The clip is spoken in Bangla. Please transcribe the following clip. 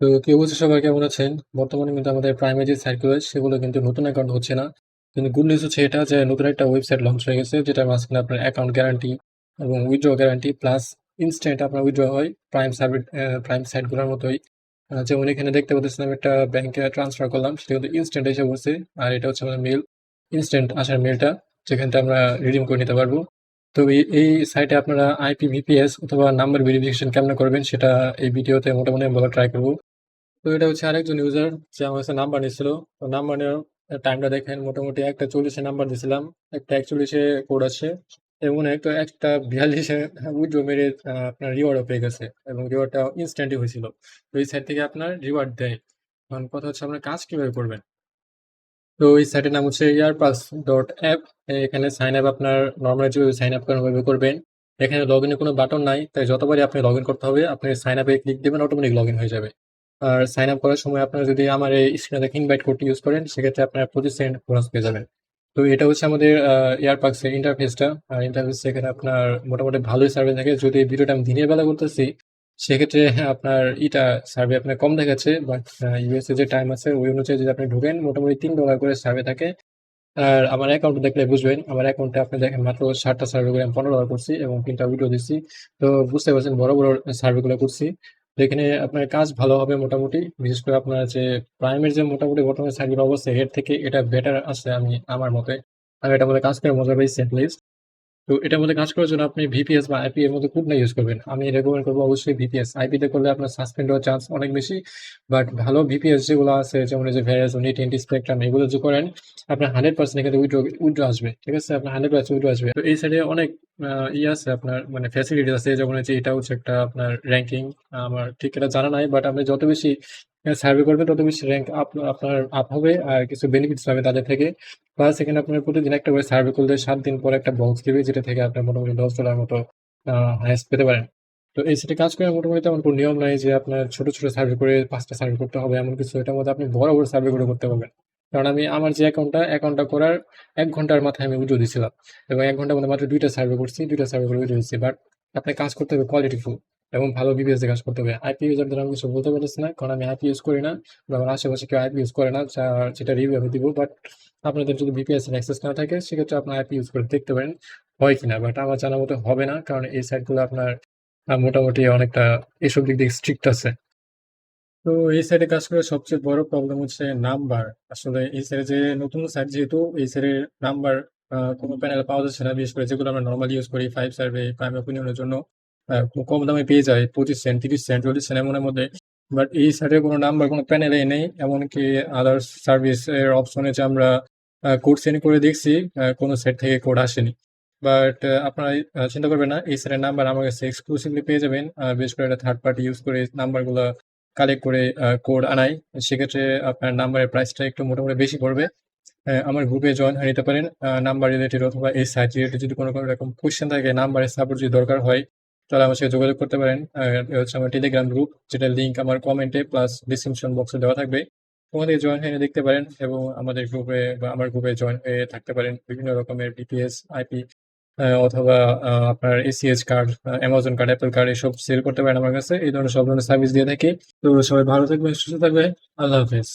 তো কি অবস্থা সবার কেমন আছেন? বর্তমানে কিন্তু আমাদের প্রাইমারি যে সাইটগুলো সেগুলো কিন্তু নতুন অ্যাকাউন্ট হচ্ছে না। কিন্তু গুড নিউজ হচ্ছে এটা যে নতুন একটা ওয়েবসাইট লঞ্চ হয়ে গেছে যেটার মাঝখানে আপনার অ্যাকাউন্ট গ্যারান্টি এবং উইথড্র গ্যারান্টি প্লাস ইনস্ট্যান্ট আপনার উইথড্র হয় প্রাইম সাইটগুলোর মতোই। যেমন এখানে দেখতে পাচ্ছেন আমি একটা ব্যাংকে ট্রান্সফার করলাম সেটা কিন্তু ইনস্ট্যান্ট এসে পড়ছে। আর এটা হচ্ছে আমাদের মেইল ইনস্ট্যান্ট আসার মেইলটা যেখান থেকে আমরা রিডিম করে নিতে পারবো। তো এই সাইটে আপনারা আইপিভিপিএস অথবা নাম্বার ভেরিফিকেশন কেমনে করবেন সেটা এই ভিডিওতে মোটামুটি আমি বলার ট্রাই করব। তো এটা হচ্ছে আরেকজন ইউজার যে আমার কাছে নাম্বার নিচ্ছিল। তো নাম্বার নেওয়ার টাইমটা দেখেন মোটামুটি একটা 40-এ নাম্বার দিছিলাম, একটা 41-এ কোড আসছে এবং একটা একটা 42-এ উইথড্র মেরে আপনার রিওয়ার্ডও পেয়ে গেছে এবং রিওয়ার্ডটা ইনস্ট্যান্টই হয়েছিল। তো এই সাইট থেকে আপনার রিওয়ার্ড দেয়। এখন কথা হচ্ছে আপনার কাজ কিভাবে করবেন। তো এই সাইটের নাম হচ্ছে earpass.app। এখানে সাইন আপ আপনার নর্মালি যেভাবে সাইন আপ করেন ওইভাবে করবেন। এখানে লগ ইনের কোনো বাটন নাই, তাই যতবারই আপনি লগ ইন করতে হবে আপনি সাইন আপে ক্লিক দেবেন, অটোমেটিক লগ ইন হয়ে যাবে। আর সাইন আপ করার সময় আপনারা যদি আমার এই স্ক্রিনে দেখে ইনভাইট কোডটি ইউজ করেন সেক্ষেত্রে আপনার 25 সেন্ট বোনাস পেয়ে যাবেন। তো এটা হচ্ছে আমাদের এয়ারপাক্সের ইন্টারফেসটা। আর ইন্টারফেস এখানে আপনার মোটামুটি ভালোই সার্ভে থাকে। যদি এই ভিডিওটা আমি দিনের বেলা করতেছি সেক্ষেত্রে আপনার সার্ভে আপনার কম দেখাচ্ছে, বাট ইউএসএ যে টাইম আছে ওই অনুযায়ী যদি আপনি ঢুকেন মোটামুটি $3 করে সার্ভে থাকে। আর আমার অ্যাকাউন্ট দেখলে বুঝবেন, আমার অ্যাকাউন্টে আপনি দেখেন মাত্র 7টা সার্ভে করে আমি $15 করছি এবং 3টা ভিডিও দিচ্ছি। তো বুঝতে পারছেন বড় বড় সার্ভেগুলো করছি। তো এখানে আপনার কাজ ভালো হবে মোটামুটি। বিশেষ করে আপনার যে প্রাইমের যে মোটামুটি বর্তমানে সার্ভের অবস্থা এর থেকে এটা বেটার আছে আমি আমার মতে। আমি এটার মধ্যে কাজ করে মজা পাইছি এটলিস্ট। তো এটার মধ্যে কাজ করার জন্য আপনি ভিপিএস বা আইপি এর মধ্যে কোনটা ইউজ করবেন? আমি রেকমেন্ড করবো অবশ্যই ভিপিএস। আইপি তে করলে আপনার সাসপেন্ড হওয়ার চান্স অনেক বেশি। বাট ভালো ভিপিএস যেগুলো আছে যেমন এই যে ভেরিয়াসন, AT&T স্পেকট্রাম এগুলো যদি করেন আপনার 100% এখানে উইথড্র আসবে। ঠিক আছে? আপনার 100% উইথড্র আসবে। তো এই সাইডে অনেক আছে আপনার মানে ফ্যাসিলিটি আছে। যেমন হচ্ছে এটা হচ্ছে একটা আপনার র‍্যাংকিং। আমার ঠিক এটা জানা নাই, বাট আপনি যত বেশি সার্ভে করবেন তত বেশি র‍্যাংক আপনার আপ হবে আর কিছু বেনিফিটস পাবেন তাদের থেকে। প্লাস এখানে আপনার প্রতিদিন একটা করে সার্ভে করলে 7 দিন পর একটা বক্স দিবে যেটা থেকে আপনার মোটামুটি $10 মতো হাইয়েস্ট পেতে পারেন। তো এই সেটে কাজ করে মোটামুটি তেমন কোনো নিয়ম নাই যে আপনার ছোট ছোট সার্ভে করে 5টা সার্ভে করতে হবে এমন কিছু। এটার মধ্যে আপনি বড় বড় সার্ভে করে করতে পারবেন। কারণ আমি আমার যে অ্যাকাউন্টটা করার 1 ঘন্টার মাথায় আমি উইথড্র দিছিলাম এবং 1 ঘন্টার মধ্যে মাত্র 2টা সার্ভে করছি, 2টা সার্ভে করে উইথড্র দিচ্ছি। বাট আপনার কাজ করতে হবে কোয়ালিটিফুল এবং ভালো বিবিএস দিয়ে কাজ করতে হবে। আইপি ইউজারদের আমি কিছু বলতে পারতেছি না কারণ আমি আইপি ইউজ করি না বা আমার আশেপাশে কেউ আইপি ইউজ করে না, যেটা রিভিউ আমি দিব। বাট আপনাদের যদি বিপিএস এর অ্যাক্সেস না থাকে সেক্ষেত্রে আপনার আইপি ইউজ করে দেখতে পারেন হয় কিনা। বাট আমার জানা মতো হবে না কারণ এই সাইটগুলো আপনার মোটামুটি অনেকটা এসব দিক দিয়ে স্ট্রিক্ট আছে। তো এই সাইটে কাজ করে সবচেয়ে বড় প্রবলেম হচ্ছে নাম্বার। আসলে এই সাইটে যে নতুন সাইট যেহেতু এই সাইটের নাম্বার কোনো প্যানেলে পাওয়া যাচ্ছে না। বিশেষ করে যেগুলো আমরা নরমালি ইউজ করি 5 সার্ভে, প্রাইম ওপিনিয়নের জন্য খুব কম দামে পেয়ে যায় 25 সেন্ট, 30 সেন্ট, 40 সেন্ট এমনের মধ্যে। বাট এই সাইটে কোনো নাম্বার কোনো প্যানেলেই নেই। এমনকি আদার্স সার্ভিস এর অপশনে যে আমরা কোড সেন্ড করে দেখছি কোনো সাইট থেকে কোড আসেনি। বাট আপনারা চিন্তা করবেন না, এই সাইটের নাম্বার আমার কাছে এক্সক্লুসিভলি পেয়ে যাবেন। বিশেষ করে এটা থার্ড পার্টি ইউজ করে নাম্বারগুলো কালেক্ট করে কোড আনাই। সেক্ষেত্রে আপনার নাম্বারের প্রাইসটা একটু মোটামুটি বেশি পড়বে। আমার গ্রুপে জয়েন হয়ে নিতে পারেন। নাম্বার রিলেটেড অথবা এই সাইট রিলেটেড যদি কোনো রকম কোয়েশ্চেন থাকে, নাম্বারের সাপোর্ট যদি দরকার হয় তাহলে আমার সাথে যোগাযোগ করতে পারেন। এটা হচ্ছে আমার টেলিগ্রাম গ্রুপ যেটার লিঙ্ক আমার কমেন্টে প্লাস ডিসক্রিপশন বক্সে দেওয়া থাকবে। ওখান থেকে জয়েন হয়ে দেখতে পারেন এবং আমাদের গ্রুপে বা আমার গ্রুপে জয়েন হয়ে থাকতে পারেন। বিভিন্ন রকমের বিপিএস, আইপি অথবা আপনার ACH card, Amazon card, Apple card এসব সেল করতে পারেন আমার কাছে। এই ধরনের সব ধরনের সার্ভিস দিয়ে থাকি। তো সবাই ভালো থাকবেন, সুস্থ থাকবেন। আল্লাহ হাফেজ।